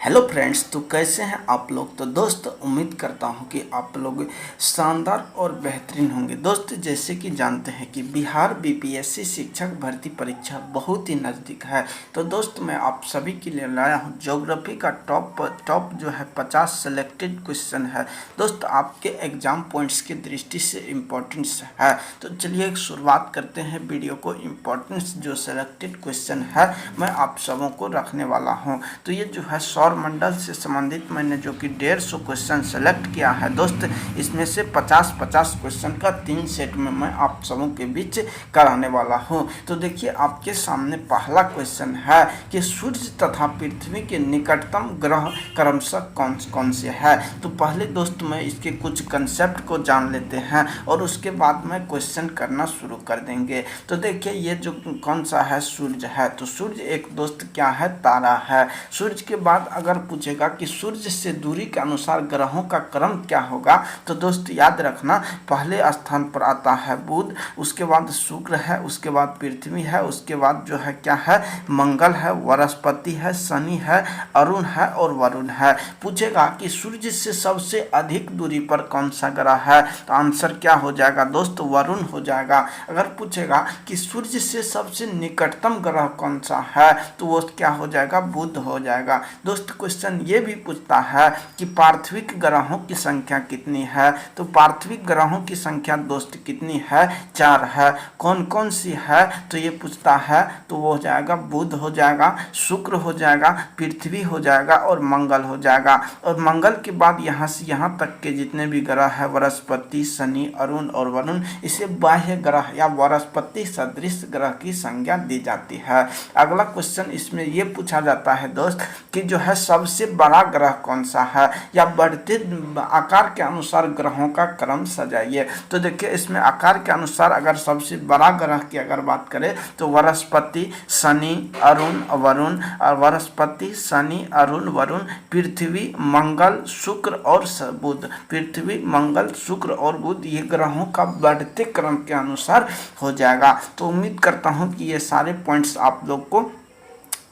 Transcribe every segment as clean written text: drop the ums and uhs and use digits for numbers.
Hello friends, तो कैसे हैं आप लोग। तो दोस्त उम्मीद करता हूं कि आप लोग शानदार और बेहतरीन होंगे। दोस्त जैसे कि जानते हैं कि बिहार बीपीएससी शिक्षक भर्ती परीक्षा बहुत ही नज़दीक है। तो दोस्त मैं आप सभी के लिए लाया हूं ज्योग्राफी का टॉप जो है 50 सेलेक्टेड क्वेश्चन है। दोस्त आपके एग्जाम पॉइंट्स की दृष्टि से इम्पोर्टेंस है। तो चलिए शुरुआत करते हैं वीडियो को। इम्पोर्टेंस जो सेलेक्टेड क्वेश्चन है मैं आप सबों को रखने वाला हूँ। तो ये जो है सौर मंडल से संबंधित मैंने जो कि 150 क्वेश्चन सेलेक्ट किया है दोस्त। इसमें से 50-50 क्वेश्चन का 3 सेट में मैं आप सबों के बीच कराने वाला हूं। तो देखिए आपके सामने पहला क्वेश्चन है कि सूर्य तथा पृथ्वी के निकटतम ग्रह क्रमशः कौन कौन से है। तो पहले दोस्त मैं इसके कुछ कंसेप्ट को जान लेते हैं और उसके बाद में क्वेश्चन करना शुरू कर देंगे। तो देखिए ये जो कौन सा है, सूर्य है। तो सूर्य एक दोस्त क्या है, तारा है। सूर्य के बाद अगर पूछेगा कि सूर्य से दूरी के अनुसार ग्रहों का क्रम क्या होगा, तो दोस्त याद रखना पहले स्थान पर आता है बुध, उसके बाद शुक्र है, उसके बाद पृथ्वी है, उसके बाद जो है क्या है, मंगल है, बृहस्पति है, शनि है, अरुण है और वरुण है। पूछेगा कि सूर्य से सबसे अधिक दूरी पर कौन सा ग्रह है, तो आंसर क्या हो जाएगा दोस्त, वरुण हो जाएगा। अगर पूछेगा कि सूर्य से सबसे निकटतम ग्रह कौन सा है, तो वो क्या हो जाएगा, बुध हो जाएगा। दोस्त क्वेश्चन ये भी पूछता है कि पार्थिविक ग्रहों की संख्या कितनी है, तो पार्थिविक ग्रहों की संख्या दोस्त कितनी है, 4 है। कौन कौन सी है, तो ये पूछता है, तो वो हो जाएगा बुध हो जाएगा, शुक्र हो जाएगा, पृथ्वी हो जाएगा और मंगल हो जाएगा। और मंगल के बाद यहाँ से यहाँ तक के जितने भी ग्रह है, बृहस्पति, शनि, अरुण और वरुण, इसे बाह्य ग्रह या बृहस्पति सदृश ग्रह की संज्ञा दी जाती है। अगला क्वेश्चन इसमें ये पूछा जाता है दोस्त कि जो है सबसे बड़ा ग्रह कौन सा है, या बढ़ते आकार के अनुसार ग्रहों का क्रम सजाइए। तो देखिए इसमें आकार के अनुसार अगर सबसे बड़ा ग्रह की अगर बात करें तो बृहस्पति, शनि, अरुण, वरुण, और बृहस्पति, शनि, अरुण, वरुण, पृथ्वी, मंगल, शुक्र और बुध। पृथ्वी, मंगल, शुक्र और बुध ये ग्रहों का बढ़ते क्रम के अनुसार हो जाएगा। तो उम्मीद करता हूँ कि ये सारे पॉइंट्स आप लोग को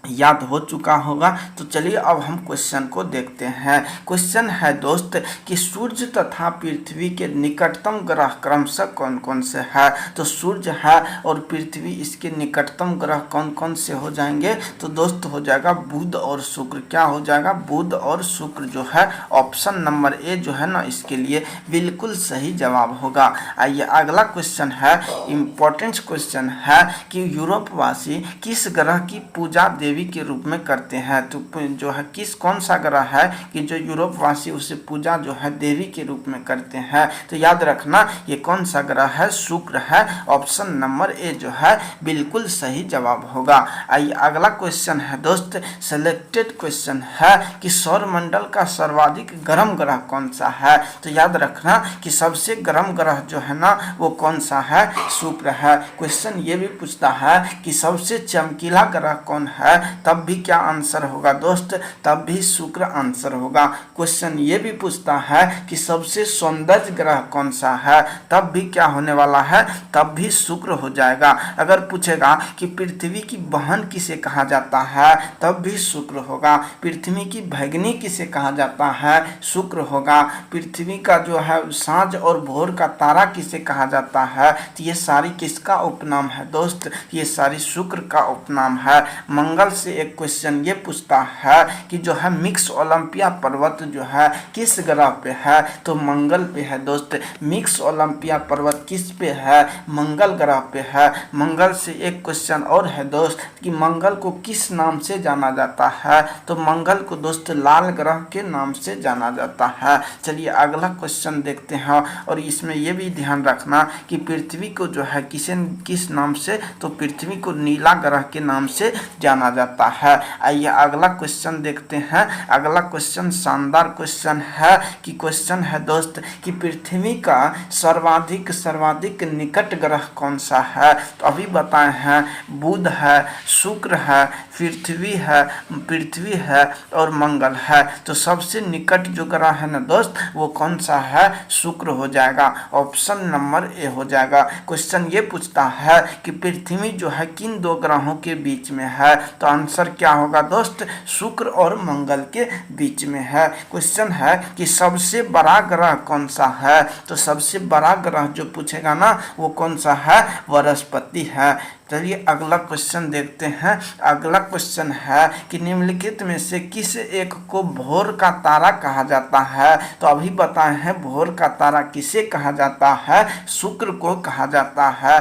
याद हो चुका होगा। तो चलिए अब हम क्वेश्चन को देखते हैं। क्वेश्चन है दोस्त कि सूर्य तथा पृथ्वी के निकटतम ग्रह क्रमशः कौन कौन से है। तो सूर्य है और पृथ्वी, इसके निकटतम ग्रह कौन कौन से हो जाएंगे, तो दोस्त हो जाएगा बुध और शुक्र। क्या हो जाएगा, बुध और शुक्र जो है ऑप्शन नंबर ए जो है ना, इसके लिए बिल्कुल सही जवाब होगा। आइए अगला क्वेश्चन है, इम्पोर्टेंट क्वेश्चन है कि यूरोपवासी किस ग्रह की पूजा देवी के रूप में करते हैं। तो जो है कौन सा ग्रह है कि जो यूरोपवासी उसे पूजा जो है देवी के रूप में करते हैं। तो याद रखना ये कौन सा ग्रह है, शुक्र है। ऑप्शन नंबर ए जो है बिल्कुल सही जवाब होगा। आइए अगला क्वेश्चन है दोस्त, सिलेक्टेड क्वेश्चन है कि सौर मंडल का सर्वाधिक गर्म ग्रह कौन सा है। तो याद रखना कि सबसे गर्म ग्रह जो है ना वो कौन सा है, शुक्र है। क्वेश्चन ये भी पूछता है कि सबसे चमकीला ग्रह कौन है, तब भी क्या आंसर होगा दोस्त, तब भी शुक्र आंसर होगा। क्वेश्चन ये भी पूछता है कि सबसे सौंदर्य ग्रह कौन सा है, तब भी क्या होने वाला है, तब भी शुक्र हो जाएगा। अगर पूछेगा कि पृथ्वी की बहन किसे कहा जाता है, तब भी शुक्र होगा। पृथ्वी की भगिनी किसे कहा जाता है, शुक्र होगा। पृथ्वी का जो है सांझ और भोर का तारा किसे कहा जाता है, तो ये सारी किसका उपनाम है दोस्त, ये सारी शुक्र का उपनाम है। मंगल से एक क्वेश्चन ये पूछता है कि जो है मिक्स ओलंपिया पर्वत जो है किस ग्रह पे है, तो मंगल पे है दोस्त। मिक्स ओलंपिया पर्वत किस पे है, मंगल ग्रह पे है। मंगल से एक क्वेश्चन और है दोस्त कि मंगल को किस नाम से जाना जाता है, तो मंगल को दोस्त लाल ग्रह के नाम से जाना जाता है। चलिए अगला क्वेश्चन देखते हैं और इसमें यह भी ध्यान रखना कि पृथ्वी को जो है किस नाम से, तो पृथ्वी को नीला ग्रह के नाम से जाना जाता है। आइए अगला क्वेश्चन देखते हैं। अगला क्वेश्चन शानदार क्वेश्चन है कि क्वेश्चन है दोस्त कि पृथ्वी का सर्वाधिक निकट ग्रह कौन सा है। तो अभी बताए हैं बुध है, शुक्र है, पृथ्वी है और मंगल है। तो सबसे निकट जो ग्रह है ना दोस्त वो कौन सा है, शुक्र हो जाएगा। ऑप्शन नंबर ए हो जाएगा। क्वेश्चन ये पूछता है कि पृथ्वी जो है किन दो ग्रहों के बीच में है, तो तो आंसर क्या होगा दोस्त, शुक्र और मंगल के बीच में है। क्वेश्चन है कि सबसे बड़ा ग्रह कौन सा है, तो सबसे बड़ा ग्रह जो पूछेगा ना वो कौन सा है, बृहस्पति है। चलिए अगला क्वेश्चन देखते हैं। अगला क्वेश्चन है कि निम्नलिखित में से किस एक को भोर का तारा कहा जाता है, तो अभी बताए हैं भोर का तारा किसे कहा जाता है, शुक्र को कहा जाता है।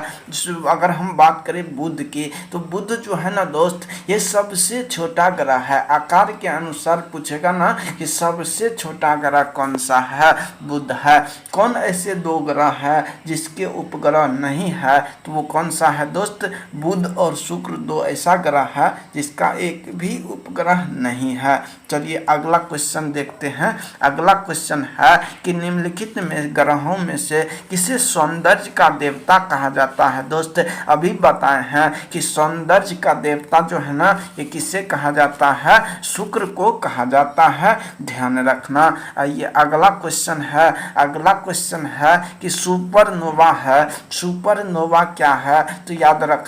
अगर हम बात करें बुध की, तो बुध जो है ना दोस्त ये सबसे छोटा ग्रह है। आकार के अनुसार पूछेगा ना कि सबसे छोटा ग्रह कौन सा है, बुध है। कौन ऐसे दो ग्रह है जिसके उपग्रह नहीं है, तो वो कौन सा है दोस्त, बुध और शुक्र दो ऐसा ग्रह है जिसका एक भी उपग्रह नहीं है। चलिए अगला क्वेश्चन देखते हैं। अगला क्वेश्चन है कि निम्नलिखित में ग्रहों में से किसे सौंदर्य का देवता कहा जाता है। दोस्त अभी बताए हैं कि सौंदर्य का देवता जो है ना ये किसे कहा जाता है, शुक्र को कहा जाता है, ध्यान रखना। आइए अगला क्वेश्चन है। अगला क्वेश्चन है कि सुपरनोवा है। सुपरनोवा क्या है, तो याद रखना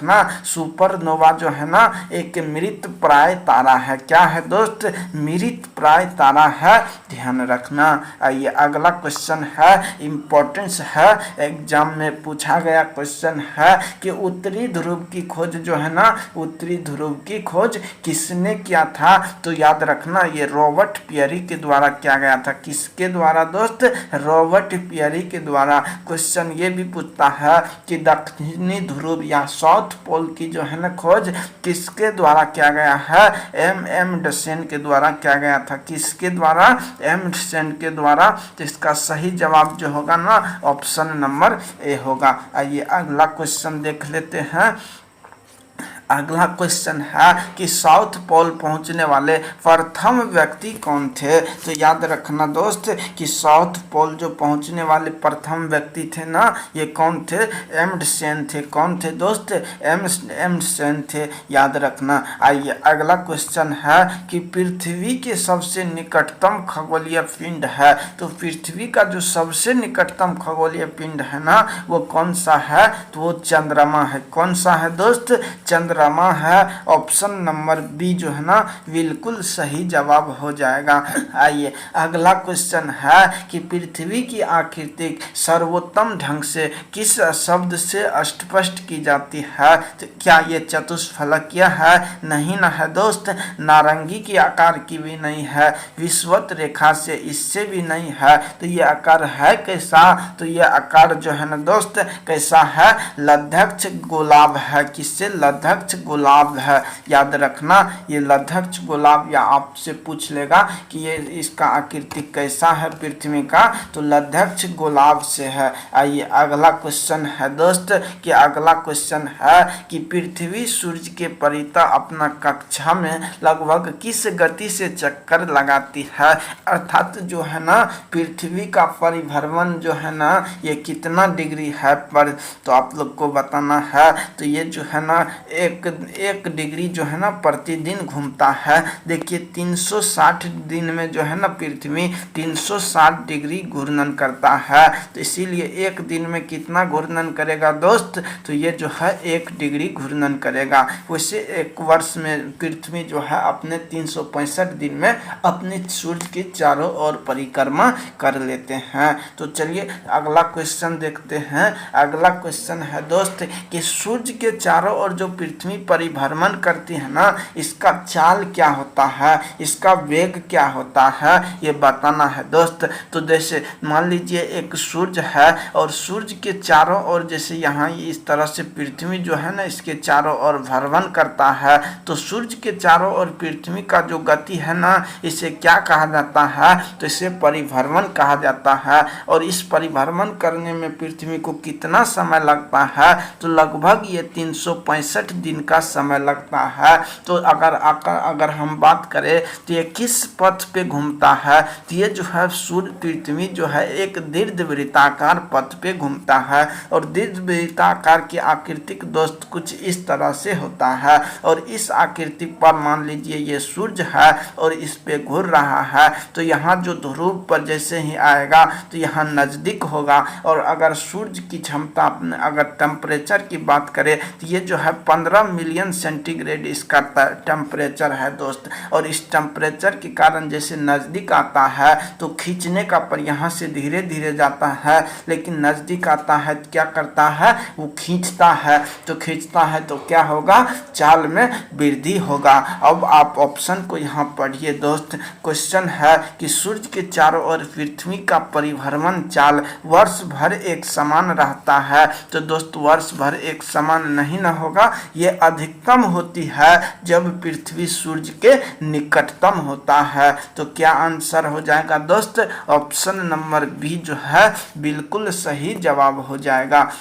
सुपरनोवा जो है ना एक मृत प्राय तारा है। क्या है दोस्त, मृत प्राय तारा है, ध्यान रखना। आइए अगला क्वेश्चन है, इंपॉर्टेंस है, एग्जाम में पूछा गया क्वेश्चन है कि उत्तरी ध्रुव की खोज जो है ना, उत्तरी ध्रुव की खोज किसने किया था, तो याद रखना ये रॉबर्ट पियरी के द्वारा किया गया था। किसके द्वारा दोस्त, रॉबर्ट पियरी के द्वारा। क्वेश्चन ये भी पूछता है कि दक्षिणी ध्रुव या साउथ पोल की जो है ना खोज किसके द्वारा किया गया है, एम डसेन के द्वारा किया गया था। किसके द्वारा, एम डसेन के द्वारा। तो इसका सही जवाब जो होगा ना ऑप्शन नंबर ए होगा। आइए अगला क्वेश्चन देख लेते हैं। अगला क्वेश्चन है कि साउथ पोल पहुंचने वाले प्रथम व्यक्ति कौन थे, तो याद रखना दोस्त कि साउथ पोल जो पहुंचने वाले प्रथम व्यक्ति थे ना ये कौन थे, एम्डसेन थे। कौन थे दोस्त, एम्डसेन थे, याद रखना। आइए अगला क्वेश्चन है कि पृथ्वी के सबसे निकटतम खगोलीय पिंड है, तो पृथ्वी का जो सबसे निकटतम खगोलीय पिंड है ना वो कौन सा है, तो वो चंद्रमा है। कौन सा है दोस्त, चंद्रमा है। ऑप्शन नंबर बी जो है ना बिल्कुल सही जवाब हो जाएगा। आइए अगला क्वेश्चन है कि पृथ्वी की आकृति सर्वोत्तम ढंग से किस शब्द से स्पष्ट की जाती है, तो क्या ये चतुष्फलकीय है, नहीं ना है दोस्त। नारंगी की आकार की भी नहीं है, विषुवत रेखा से इससे भी नहीं है। तो ये आकार है कैसा, तो ये आकार जो है ना दोस्त कैसा है, लद्धक्ष गोलाभ है। किससे, लद्धक्ष गुलाब है, याद रखना ये लद्धक्ष गुलाब। या आपसे पूछ लेगा कि ये इसका आकृति कैसा है पृथ्वी का, तो लद्धक्ष गुलाब से है। आइए अगला क्वेश्चन है दोस्त कि अगला क्वेश्चन है कि पृथ्वी सूर्य के परितः अपना कक्षा में लगभग किस गति से चक्कर लगाती है, अर्थात जो है ना पृथ्वी का परिभ्रमण जो है ना ये कितना डिग्री है पर, तो आप लोग को बताना है। तो ये जो है ना एक डिग्री जो है ना प्रतिदिन घूमता है। देखिए 360 दिन में जो है ना पृथ्वी 360 डिग्री घूर्णन करता है, तो इसीलिए एक दिन में कितना घूर्णन करेगा दोस्त, तो ये जो है 1 डिग्री घूर्णन करेगा। वैसे एक वर्ष में पृथ्वी जो है अपने 365 दिन में अपने सूर्य के चारों ओर परिक्रमा कर लेते हैं। तो चलिए अगला क्वेश्चन देखते हैं। अगला क्वेश्चन है दोस्त कि सूर्य के चारों ओर जो पृथ्वी परिभ्रमण करती है ना इसका चाल क्या होता है, इसका वेग क्या होता है, ये बताना है दोस्त। तो जैसे मान लीजिए एक सूर्य है और सूर्य के चारों ओर जैसे यहाँ इस तरह से पृथ्वी जो है ना इसके चारों ओर भ्रमण करता है, तो सूर्य के चारों ओर पृथ्वी का जो गति है ना इसे क्या कहा जाता है, तो इसे परिभ्रमण कहा जाता है। और इस परिभ्रमण करने में पृथ्वी को कितना समय लगता है, तो लगभग ये 365 दिन का समय लगता है। तो अगर हम बात करें तो ये किस पथ पे घूमता है, तो ये जो है सूर्य पृथ्वी जो है एक दीर्घवृत्ताकार पथ पे घूमता है। और दीर्घवृत्ताकार की आकृति दोस्त कुछ इस तरह से होता है। और इस आकृति पर मान लीजिए ये सूर्य है और इस पे घूर रहा है, तो यहाँ जो ध्रुव पर जैसे ही आएगा तो यहाँ नज़दीक होगा। और अगर सूर्य की क्षमता अगर टेम्परेचर की बात करें तो ये जो है 15 15 मिलियन सेंटीग्रेड इसका टेम्परेचर है दोस्त। और इस टेम्परेचर के कारण जैसे नज़दीक आता है तो खींचने का पर यहाँ से धीरे धीरे जाता है, लेकिन नज़दीक आता है क्या करता है, वो खींचता है। तो खींचता है तो क्या होगा, चाल में वृद्धि होगा। अब आप ऑप्शन को यहाँ पढ़िए दोस्त। क्वेश्चन है कि सूर्य के चारों ओर पृथ्वी का परिभ्रमण चाल वर्ष भर एक समान रहता है। तो दोस्त वर्ष भर एक समान नहीं न होगा, ये अधिकतम होती है जब पृथ्वी सूर्य के निकटतम होता है। तो क्या आंसर हो जाएगा दोस्त, ऑप्शन नंबर बी जो है बिल्कुल सही जवाब हो जाएगा।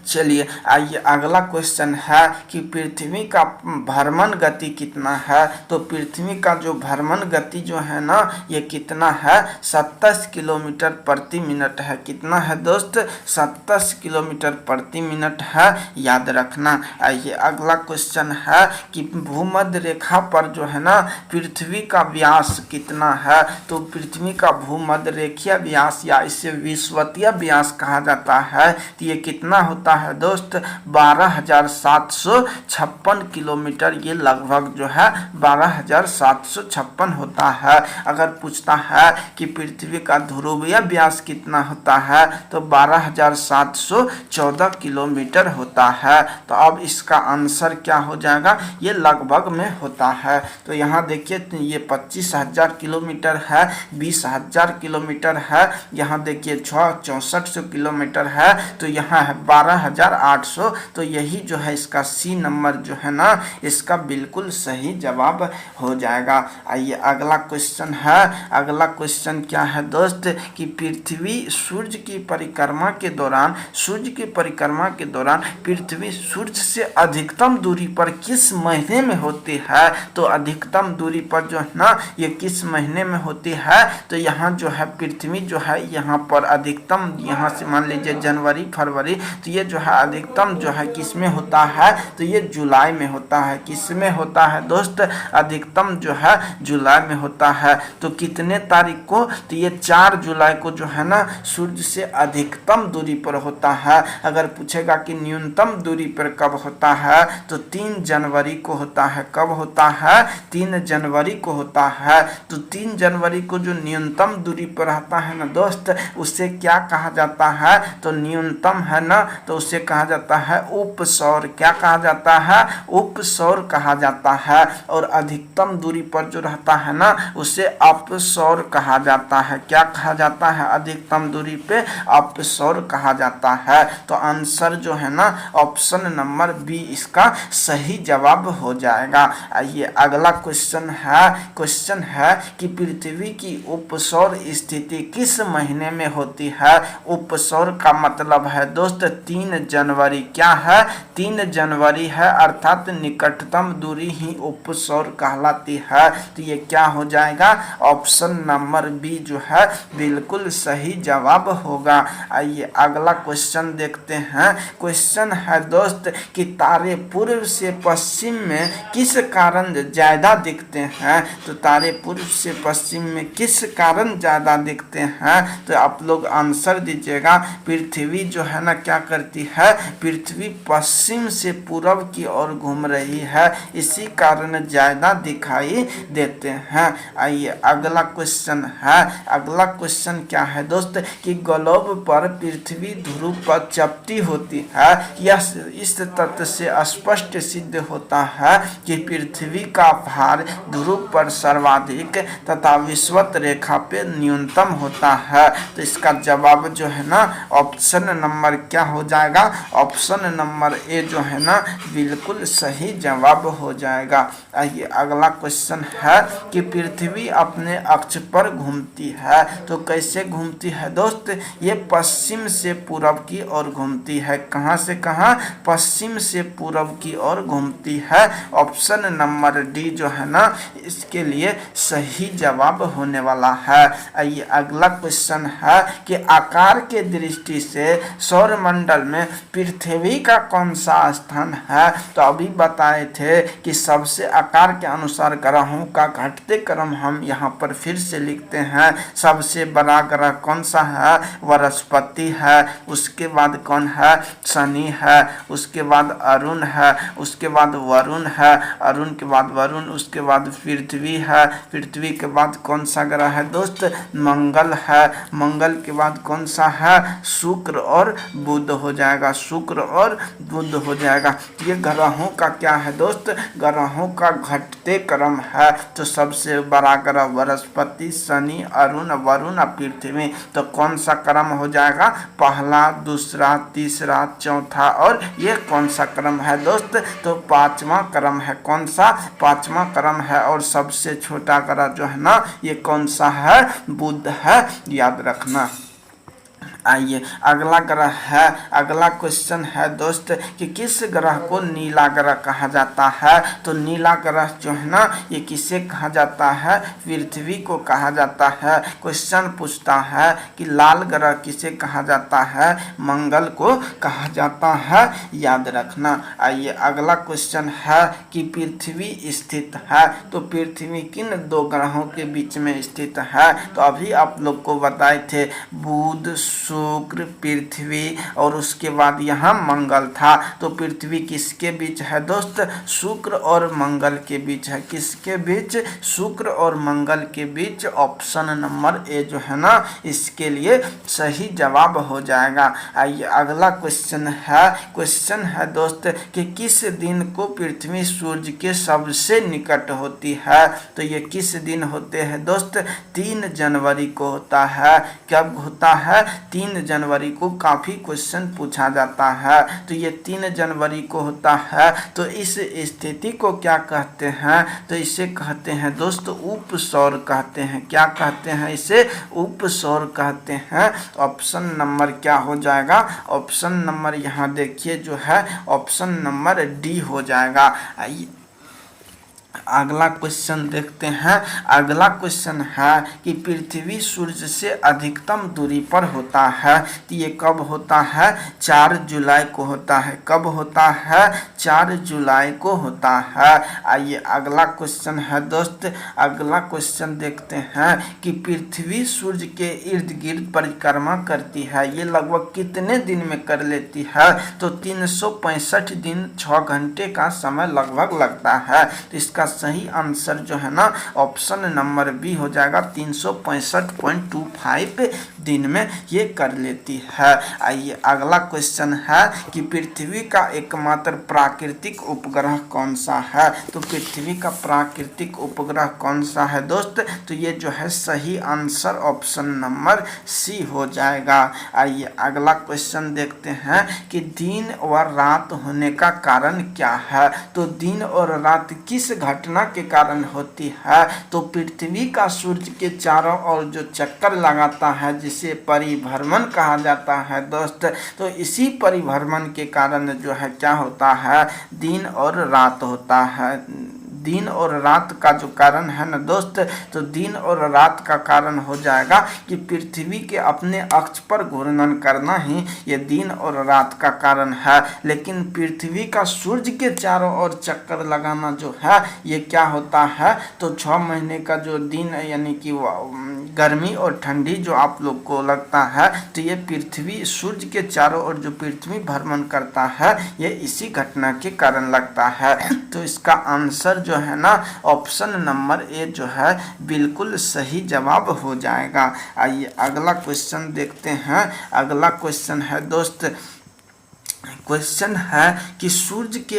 चलिए आइए अगला क्वेश्चन है कि पृथ्वी का भ्रमण गति कितना है। तो पृथ्वी का जो भ्रमण गति जो है ना, ये कितना है, 27 किलोमीटर प्रति मिनट है। कितना है दोस्त, 27 किलोमीटर प्रति मिनट है, याद रखना। आइए अगला क्वेश्चन है कि भूमध्य रेखा पर जो है ना पृथ्वी का व्यास कितना है। तो पृथ्वी का भूमध्य रेखीय व्यास या इसे विषुवतीय व्यास कहा जाता है। तो ये कितना होता है दोस्त, 12,756 किलोमीटर। ये लगभग जो है 12,756 होता है। अगर पूछता है कि पृथ्वी का ध्रुवीय व्यास कितना होता है, तो 12,714 किलोमीटर होता है। तो अब इसका आंसर क्या हो जाएगा, ये लगभग में होता है। तो यहाँ देखिए ये 25,000 किलोमीटर है, 20,000 किलोमीटर है, यहाँ देखिए 6400 किलोमीटर है, तो यहाँ है 12,800। तो यही जो है इसका सी नंबर जो है ना, इसका बिल्कुल सही जवाब हो जाएगा। आइए अगला क्वेश्चन है। अगला क्वेश्चन क्या है दोस्त कि पृथ्वी सूर्य की परिक्रमा के दौरान पृथ्वी सूर्य से अधिकतम दूरी पर किस महीने में होती है। तो अधिकतम दूरी पर जो है ना ये किस महीने में होती है। तो यहाँ जो है पृथ्वी जो है यहाँ पर अधिकतम, यहाँ से मान लीजिए जनवरी फरवरी, तो ये जो है अधिकतम जो है किस में होता है, तो ये जुलाई में होता है। किस में होता है दोस्त, अधिकतम जो है जुलाई में होता है। तो कितने तारीख को, तो ये 4 जुलाई को जो है ना सूर्य से अधिकतम दूरी पर होता है। अगर पूछेगा कि न्यूनतम दूरी पर कब होता है, तो 3 जनवरी को होता है। कब होता है, 3 जनवरी को होता है। तो 3 जनवरी को जो न्यूनतम दूरी पर रहता है ना दोस्त, उसे क्या कहा जाता है, तो न्यूनतम है ना, तो उसे कहा जाता है उपसौर। क्या कहा जाता है, उपसौर कहा जाता है। और अधिकतम दूरी पर जो रहता है ना उसे अपसौर कहा जाता है। क्या कहा जाता है, अधिकतम दूरी पे अपसौर कहा जाता है। तो आंसर जो है ना ऑप्शन नंबर बी इसका सही जवाब हो जाएगा। आइए अगला क्वेश्चन है कि पृथ्वी की उपसौर स्थिति किस महीने में होती है। उपसौर का मतलब है दोस्त 3 जनवरी। क्या है, 3 जनवरी है, अर्थात निकटतम दूरी ही उपसौर कहलाती है। तो ये क्या हो जाएगा, ऑप्शन नंबर बी जो है बिल्कुल सही जवाब होगा। आइए अगला क्वेश्चन देखते हैं। क्वेश्चन है दोस्त कि तारे पूर्व से पश्चिम में किस कारण ज्यादा दिखते हैं। तो तारे पूर्व से पश्चिम में किस कारण ज्यादा दिखते हैं, तो आप लोग आंसर दीजिएगा। पृथ्वी जो है ना क्या करती है, पृथ्वी पश्चिम से पूर्व की ओर घूम रही है, इसी कारण ज्यादा दिखाई देते हैं। आइए अगला क्वेश्चन है। अगला क्वेश्चन क्या है दोस्त कि ग्लोब पर पृथ्वी ध्रुव पर चपटी होती है। यह इस तथ्य से स्पष्ट सिद्ध होता है कि पृथ्वी का भार ध्रुव पर सर्वाधिक तथा विषुवत रेखा पे न्यूनतम होता है। तो इसका जवाब जो है ना ऑप्शन नंबर क्या हो जाएगा, ऑप्शन नंबर ए जो है ना बिल्कुल सही जवाब हो जाएगा। आइए अगला क्वेश्चन है कि पृथ्वी अपने अक्ष पर घूमती है। तो कैसे घूमती है दोस्त, ये पश्चिम से पूरब की ओर घूमती है। कहाँ से कहाँ, पश्चिम से पूरब की ओर घूमती है। ऑप्शन नंबर डी जो है ना इसके लिए सही जवाब होने वाला है। आइए अगला क्वेश्चन है कि आकार के दृष्टि से सौरमंडल मंगल में पृथ्वी का कौन सा स्थान है? तो अभी बताए थे कि सबसे आकार के अनुसार ग्रहों का घटते क्रम हम यहाँ पर फिर से लिखते हैं। सबसे बड़ा ग्रह कौन सा है? बृहस्पति है। उसके बाद कौन है? शनि है। उसके बाद अरुण है। उसके बाद वरुण है। अरुण के बाद वरुण। उसके बाद पृथ्वी है। पृथ्वी के बाद कौन सा ग्रह है दोस्त? मंगल है। मंगल के बाद कौन सा है? शुक्र और बुध हो जाएगा। शुक्र और बुध हो जाएगा। ये ग्रहों का क्या है दोस्त? ग्रहों का घटते क्रम है। तो सबसे बड़ा ग्रह बृहस्पति, शनि, अरुण, वरुण, पृथ्वी। तो कौन सा क्रम हो जाएगा? पहला, दूसरा, तीसरा, चौथा और ये कौन सा क्रम है दोस्त? तो पांचवा क्रम है। कौन सा? पांचवा क्रम है। और सबसे छोटा ग्रह जो है ना, ये कौन सा है? बुध है, याद रखना। आइए अगला ग्रह है। अगला क्वेश्चन है दोस्त कि किस ग्रह को नीला ग्रह कहा जाता है? तो नीला ग्रह जो है ना, ये किसे कहा जाता है? पृथ्वी को कहा जाता है। क्वेश्चन पूछता है कि लाल ग्रह किसे कहा जाता है? मंगल को कहा जाता है, याद रखना। आइए अगला क्वेश्चन है कि पृथ्वी स्थित है। तो पृथ्वी किन दो ग्रहों के बीच में स्थित है? तो अभी आप लोग को बताए थे, बुध, शुक्र, पृथ्वी और उसके बाद यहाँ मंगल था। तो पृथ्वी किसके बीच है दोस्त? शुक्र और मंगल के बीच है। किसके बीच? शुक्र और मंगल के बीच। ऑप्शन नंबर ए जो है ना, इसके लिए सही जवाब हो जाएगा। आइए अगला क्वेश्चन है। क्वेश्चन है दोस्त कि किस दिन को पृथ्वी सूर्य के सबसे निकट होती है? तो ये किस दिन होते हैं दोस्त? 3 जनवरी को होता है। कब होता है? 3 जनवरी को काफ़ी क्वेश्चन पूछा जाता है। तो ये 3 जनवरी को होता है। तो इस स्थिति को क्या कहते हैं? तो इसे कहते हैं दोस्त उपसौर कहते हैं। क्या कहते हैं? इसे उपसौर कहते हैं। ऑप्शन नंबर क्या हो जाएगा? ऑप्शन नंबर यहाँ देखिए जो है, ऑप्शन नंबर डी हो जाएगा। आइए अगला क्वेश्चन देखते हैं। अगला क्वेश्चन है कि पृथ्वी सूर्य से अधिकतम दूरी पर होता है। तो ये कब होता है? 4 जुलाई को होता है। कब होता है? 4 जुलाई को होता है। आइए अगला क्वेश्चन है दोस्त। अगला क्वेश्चन देखते हैं कि पृथ्वी सूर्य के इर्द गिर्द परिक्रमा करती है। ये लगभग कितने दिन में कर लेती है? तो 365 दिन 6 घंटे का समय लगभग लगता है। तो इसका सही आंसर जो है ना, ऑप्शन नंबर बी हो जाएगा। 365.25 दिन में ये कर लेती है। आइए अगला क्वेश्चन है कि पृथ्वी का एकमात्र प्राकृतिक उपग्रह कौन सा है? तो पृथ्वी का प्राकृतिक उपग्रह कौन सा है दोस्त? तो ये जो है सही आंसर ऑप्शन नंबर सी हो जाएगा। आइए अगला क्वेश्चन देखते हैं कि दिन और रात होने का कारण क्या है? तो दिन और रात किस घटना के कारण होती है? तो पृथ्वी का सूर्य के चारों ओर जो चक्कर लगाता है, जिसे परिभ्रमण कहा जाता है दोस्त, तो इसी परिभ्रमण के कारण जो है क्या होता है? दिन और रात होता है। दिन और रात का जो कारण है ना दोस्त, तो दिन और रात का कारण हो जाएगा कि पृथ्वी के अपने अक्ष पर घूर्णन करना ही ये दिन और रात का कारण है। लेकिन पृथ्वी का सूर्य के चारों ओर चक्कर लगाना जो है, ये क्या होता है? तो 6 महीने का जो दिन यानी कि गर्मी और ठंडी जो आप लोग को लगता है, तो ये पृथ्वी सूर्य के चारों ओर जो पृथ्वी भ्रमण करता है, ये इसी घटना के कारण लगता है। तो इसका आंसर जो है ना, ऑप्शन नंबर ए जो है बिल्कुल सही जवाब हो जाएगा। आइए अगला क्वेश्चन देखते हैं। अगला क्वेश्चन है दोस्त, क्वेश्चन है कि सूर्य के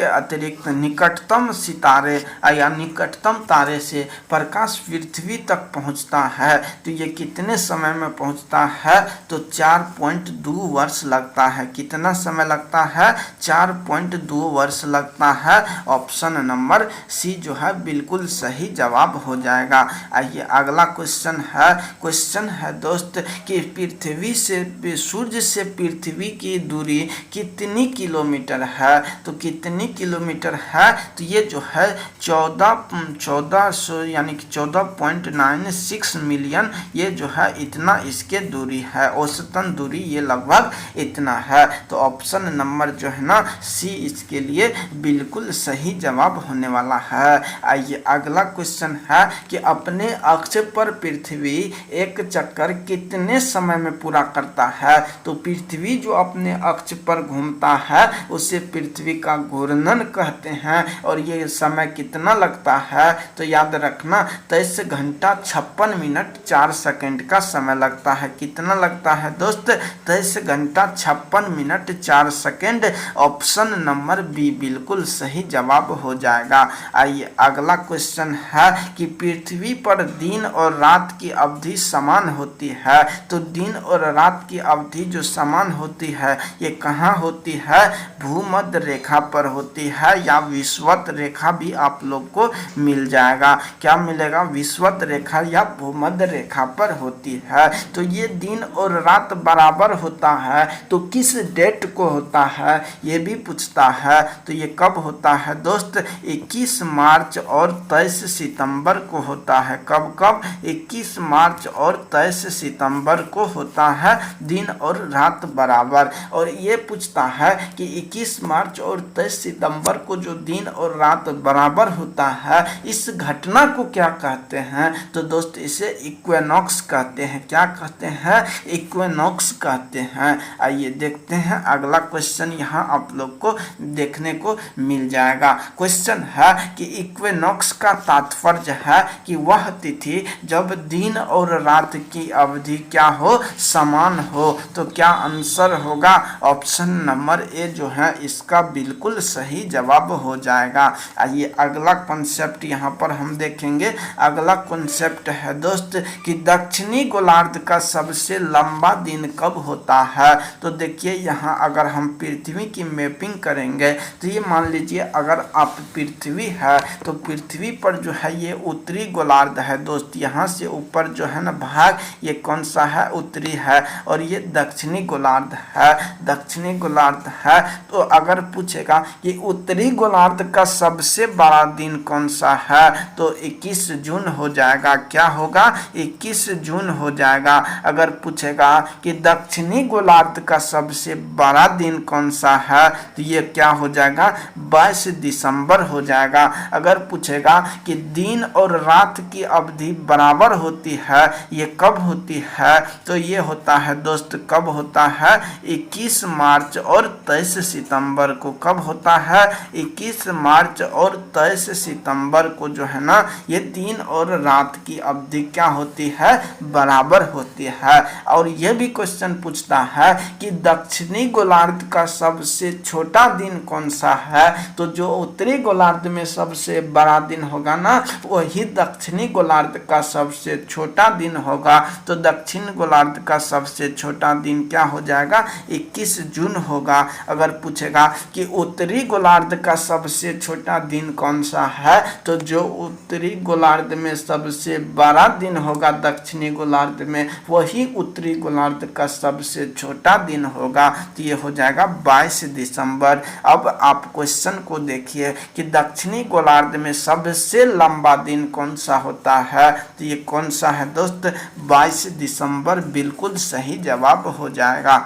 अतिरिक्त निकटतम सितारे या निकटतम तारे से प्रकाश पृथ्वी तक पहुंचता है, तो ये कितने समय में पहुंचता है? तो 4.2 वर्ष लगता है। कितना समय लगता है? 4.2 वर्ष लगता है। ऑप्शन नंबर सी जो है बिल्कुल सही जवाब हो जाएगा। आइए अगला क्वेश्चन है दोस्त कि सूर्य से पृथ्वी की की दूरी कितनी किलोमीटर है? तो कितनी किलोमीटर है? तो ये जो है 14 यानी कि 14.96 मिलियन, ये जो है इतना इसके दूरी है, औसतन दूरी ये लगभग इतना है। तो ऑप्शन नंबर जो है ना सी इसके लिए बिल्कुल सही जवाब होने वाला है। आइए अगला क्वेश्चन है कि अपने अक्ष पर पृथ्वी एक चक्कर कितने समय में पूरा करता है? तो पृथ्वी जो अपने अक्ष पर घूमता है उसे पृथ्वी का घूर्णन कहते हैं। और ये समय कितना लगता है? तो याद रखना 23 घंटा 56 मिनट 4 सेकंड का समय लगता है। कितना लगता है दोस्त? 23 घंटा 56 minute 4 second. Option number B बिल्कुल सही जवाब हो जाएगा। आइए अगला क्वेश्चन है कि पृथ्वी पर दिन और रात की अवधि समान होती है। तो दिन और रात की अवधि जो समान होती है ये कहाँ होती है? भूमध्य रेखा पर होती है, या विषुवत रेखा भी आप लोग को मिल जाएगा। क्या मिलेगा? विषुवत रेखा या भूमध्य रेखा पर होती है। तो ये दिन और रात बराबर होता है तो किस डेट को होता है ये भी पूछता है। तो ये कब होता है दोस्त? 21 मार्च और 23 सितंबर को होता है। कब कब? 21 मार्च और 23 सितंबर को होता है दिन और रात बराबर। और ये पूछता है कि 21 मार्च और 23 सितंबर को जो दिन और रात बराबर होता है इस घटना को क्या कहते हैं? तो दोस्त इसे इक्विनॉक्स कहते हैं। क्या कहते हैं? इक्विनॉक्स कहते हैं। आइए देखते हैं अगला क्वेश्चन, यहाँ आप लोग को देखने को मिल जाएगा। क्वेश्चन है कि इक्विनॉक्स का तात्पर्य है कि वह तिथि जब दिन और रात की अवधि क्या हो? समान हो। तो क्या आंसर होगा? ऑप्शन नंबर ए जो है इसका बिल्कुल सही जवाब हो जाएगा। आइए अगला कॉन्सेप्ट यहाँ पर हम देखेंगे। अगला कॉन्सेप्ट है दोस्त कि दक्षिणी गोलार्ध का सबसे लंबा दिन कब होता है? तो देखिए यहाँ अगर हम पृथ्वी की मैपिंग करेंगे तो ये मान लीजिए अगर आप पृथ्वी है तो पृथ्वी पर जो है ये उत्तरी गोलार्ध है दोस्त। यहाँ से ऊपर जो है ना भाग ये कौन सा है? उत्तरी है। और ये दक्षिणी गोलार्ध है, दक्षिणी गोलार्ध है। तो अगर पूछेगा कि उत्तरी गोलार्ध का सबसे बड़ा दिन कौन सा है? तो 21 जून हो जाएगा। क्या होगा? 21 जून हो जाएगा। अगर पूछेगा कि दक्षिणी गोलार्ध का सबसे बड़ा दिन कौन सा है? तो ये क्या हो जाएगा? 22 दिसंबर हो जाएगा। अगर पूछेगा कि दिन और रात की अवधि बराबर होती है ये कब होती है? तो ये होता है दोस्त, कब होता है? 21 मार्च और 23 सितंबर को। कब होता है? 21 मार्च और 23 सितंबर को जो है ना ये दिन और रात की अवधि क्या होती है? बराबर होती है। और ये भी क्वेश्चन पूछता है कि दक्षिणी गोलार्ध का सबसे छोटा दिन कौन सा है? तो जो उत्तरी गोलार्ध में सबसे बड़ा दिन होगा ना वही दक्षिणी गोलार्ध का सबसे छोटा दिन होगा। तो दक्षिण गोलार्ध का सबसे छोटा दिन क्या हो जाएगा? 21 जून होगा। अगर पूछेगा कि उत्तरी गोलार्ध का सबसे छोटा दिन कौन सा है? तो जो उत्तरी गोलार्ध में सबसे बड़ा दिन होगा दक्षिणी गोलार्ध में वही उत्तरी गोलार्ध का सबसे छोटा दिन होगा। तो ये हो जाएगा 22 दिसंबर। अब आप क्वेश्चन को देखिए कि दक्षिणी गोलार्ध में सबसे लंबा दिन कौन सा होता है? तो ये कौन सा है दोस्त? 22 दिसंबर बिल्कुल सही जवाब हो जाएगा।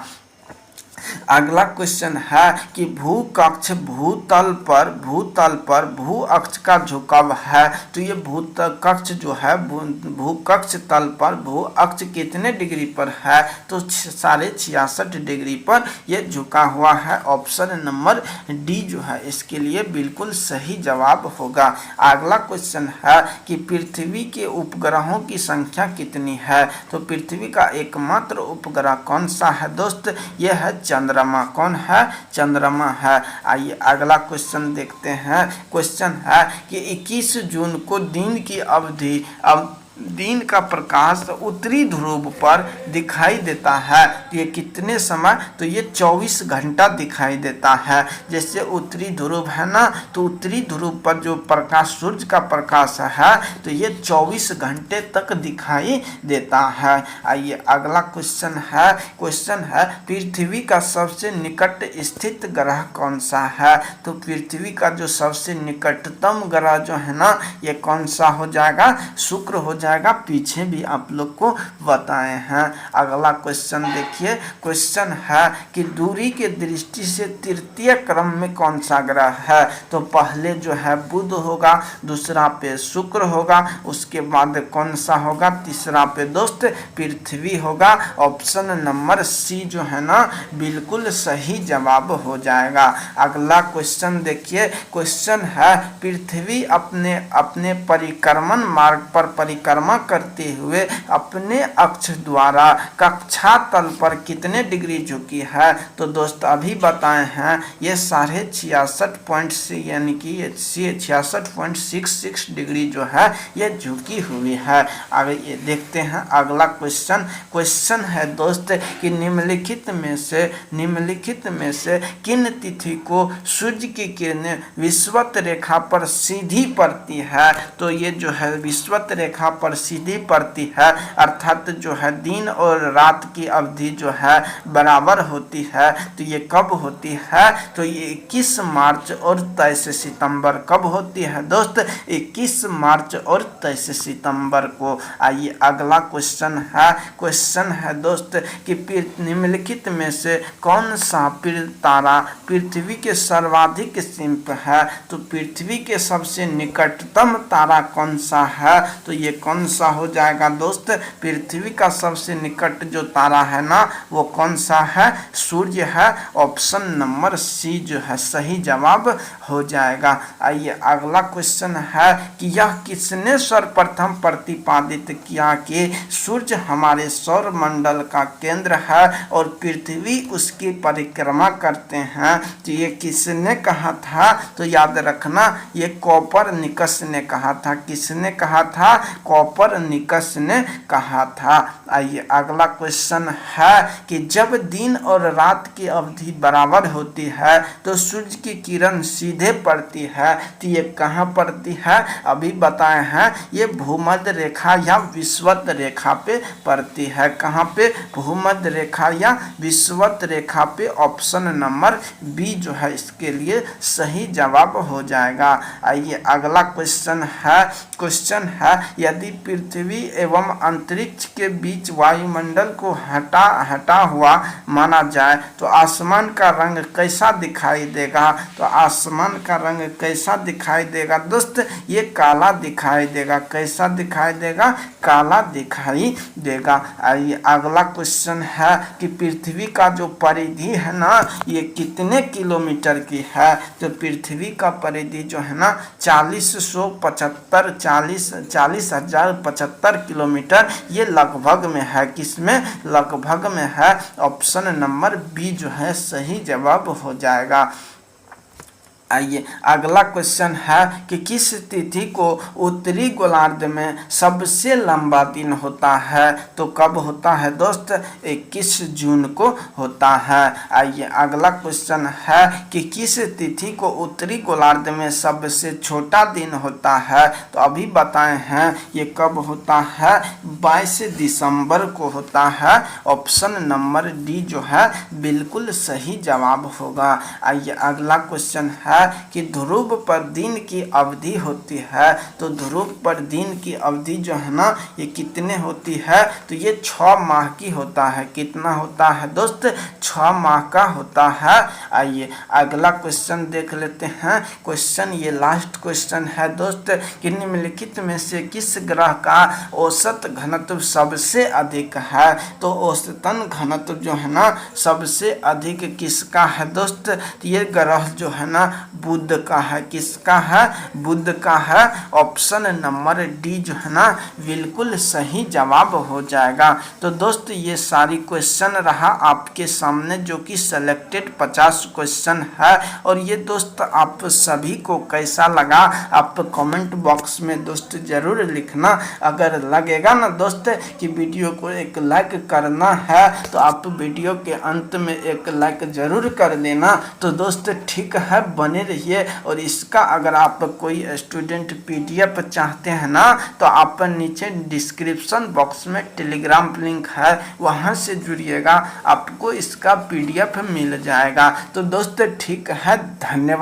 अगला क्वेश्चन है कि भूकक्ष भूतल पर भू अक्ष का झुकाव है। तो ये भूकक्ष जो है भूकक्ष तल पर भू अक्ष कितने डिग्री पर है? तो 66.5 डिग्री पर ये झुका हुआ है। ऑप्शन नंबर डी जो है इसके लिए बिल्कुल सही जवाब होगा। अगला क्वेश्चन है कि पृथ्वी के उपग्रहों की संख्या कितनी है? तो पृथ्वी का एकमात्र उपग्रह कौन सा है दोस्त? यह है चंद्रमा। कौन है? चंद्रमा है। आइए अगला क्वेश्चन देखते हैं। क्वेश्चन है कि 21 जून को दिन की अवधि दिन का प्रकाश उत्तरी ध्रुव पर दिखाई देता है। तो ये कितने समय, तो ये 24 घंटा दिखाई देता है। जैसे उत्तरी ध्रुव है ना, तो उत्तरी ध्रुव पर जो प्रकाश, सूर्य का प्रकाश है, तो ये 24 घंटे तक दिखाई देता है। आइए अगला क्वेश्चन है पृथ्वी का सबसे निकट स्थित ग्रह कौन सा है। तो पृथ्वी का जो सबसे निकटतम ग्रह जो है ना, ये कौन सा हो जाएगा, शुक्र हो जाएगा। पीछे भी आप लोग को बताए हैं। अगला क्वेश्चन देखिए, क्वेश्चन है कि दूरी के दृष्टि से तृतीय क्रम में कौन सा ग्रह है। तो पहले जो है बुध होगा, दूसरा पे शुक्र होगा, उसके बाद कौन सा होगा, तीसरा पे दोस्त पृथ्वी होगा। ऑप्शन नंबर सी जो है ना, बिल्कुल सही जवाब हो जाएगा। अगला क्वेश्चन देखिए, क्वेश्चन है पृथ्वी अपने अपने परिक्रमण मार्ग पर परिक्रमा करते हुए अपने अक्ष द्वारा कक्षा तल पर कितने डिग्री झुकी है। तो दोस्त अभी बताए हैं ये 66.6 यानी कि 66.66 डिग्री जो है ये झुकी हुई है। आगे ये देखते हैं अगला क्वेश्चन है दोस्त कि निम्नलिखित में से किन तिथि को सूर्य की किरणें विषुवत रेखा पर सीधी पड़ती है। तो ये जो है विषुवत रेखा पर सीधी पड़ती है, अर्थात जो है दिन और रात की अवधि जो है बराबर होती है। तो ये कब होती है, तो ये 21 मार्च और 23 सितंबर कब होती है दोस्त, 21 मार्च और 23 सितंबर को। आइए अगला क्वेश्चन है दोस्त कि निम्नलिखित में से कौन सा तारा पृथ्वी के सर्वाधिक समीप है। तो पृथ्वी के सबसे निकटतम तारा कौन सा है, तो ये कौन सा हो जाएगा दोस्त, पृथ्वी का सबसे निकट जो तारा है ना, वो कौन सा है, सूर्य है। ऑप्शन नंबर सी जो है सही जवाब हो जाएगा। आइए अगला क्वेश्चन है कि यह किसने सर्वप्रथम प्रतिपादित किया कि सूर्य हमारे सौर मंडल का केंद्र है और पृथ्वी उसकी परिक्रमा करते हैं। तो ये किसने कहा था, तो याद रखना ये कोपरनिकस ने कहा था। किसने कहा था, कोपरनिकस ने कहा था। आइए अगला क्वेश्चन है कि जब दिन और रात की अवधि बराबर होती है तो सूर्य की किरण सीधे पड़ती है। तो ये कहाँ पड़ती है, अभी बताए हैं ये भूमध्य रेखा या विषुवत रेखा पे पड़ती है। कहाँ पे, भूमध्य रेखा या विषुवत रेखा पे। ऑप्शन नंबर बी जो है इसके लिए सही जवाब हो जाएगा। आइए अगला क्वेश्चन है यदि पृथ्वी एवं अंतरिक्ष के बीच वायुमंडल को हटा हुआ माना जाए तो आसमान का रंग कैसा दिखाई देगा। तो आसमान का रंग कैसा दिखाई देगा दोस्त, ये काला दिखाई देगा। कैसा दिखाई देगा, काला दिखाई देगा। आइए अगला क्वेश्चन है कि पृथ्वी का जो परिधि है ना, ये कितने किलोमीटर की है। तो पृथ्वी का परिधि जो है ना 40,075 किलोमीटर ये लगभग में है। किसमें, लगभग में है। ऑप्शन नंबर बी जो है सही जवाब हो जाएगा। आइए अगला क्वेश्चन है कि किस तिथि को उत्तरी गोलार्ध में सबसे लंबा दिन होता है। तो कब होता है दोस्त, 21 जून को होता है। आइए अगला क्वेश्चन है कि किस तिथि को उत्तरी गोलार्ध में सबसे छोटा दिन होता है। तो अभी बताए हैं ये कब होता है, 22 दिसंबर को होता है। ऑप्शन नंबर डी जो है बिल्कुल सही जवाब होगा। आइए अगला क्वेश्चन है कि ध्रुव पर दिन की अवधि होती है। तो ध्रुव पर दिन की अवधि जो है ना, ये कितने होती है, तो ये 6 माह की होता है। कितना होता है दोस्त, 6 माह का होता है। आइए अगला क्वेश्चन देख लेते हैं। क्वेश्चन ये लास्ट क्वेश्चन है दोस्त कि निम्नलिखित में से किस ग्रह का औसत घनत्व सबसे अधिक है। तो औसतन घनत्व जो है ना सबसे अधिक किसका है दोस्त, ये ग्रह जो है ना बुध का है। किसका है? बुध का है। ऑप्शन नंबर डी जो है ना बिल्कुल सही जवाब हो जाएगा। तो दोस्त ये सारी क्वेश्चन रहा आपके सामने जो कि सेलेक्टेड 50 क्वेश्चन है। और ये दोस्त आप सभी को कैसा लगा आप कमेंट बॉक्स में दोस्त जरूर लिखना। अगर लगेगा ना दोस्त कि वीडियो को एक लाइक करना है तो आप वीडियो के अंत में एक लाइक जरूर कर देना। तो दोस्त ठीक है, बने रहिए। और इसका अगर आप कोई स्टूडेंट पीडीएफ चाहते हैं ना तो आप नीचे डिस्क्रिप्शन बॉक्स में टेलीग्राम लिंक है, वहां से जुड़िएगा, आपको इसका पीडीएफ मिल जाएगा। तो दोस्त ठीक है, धन्यवाद।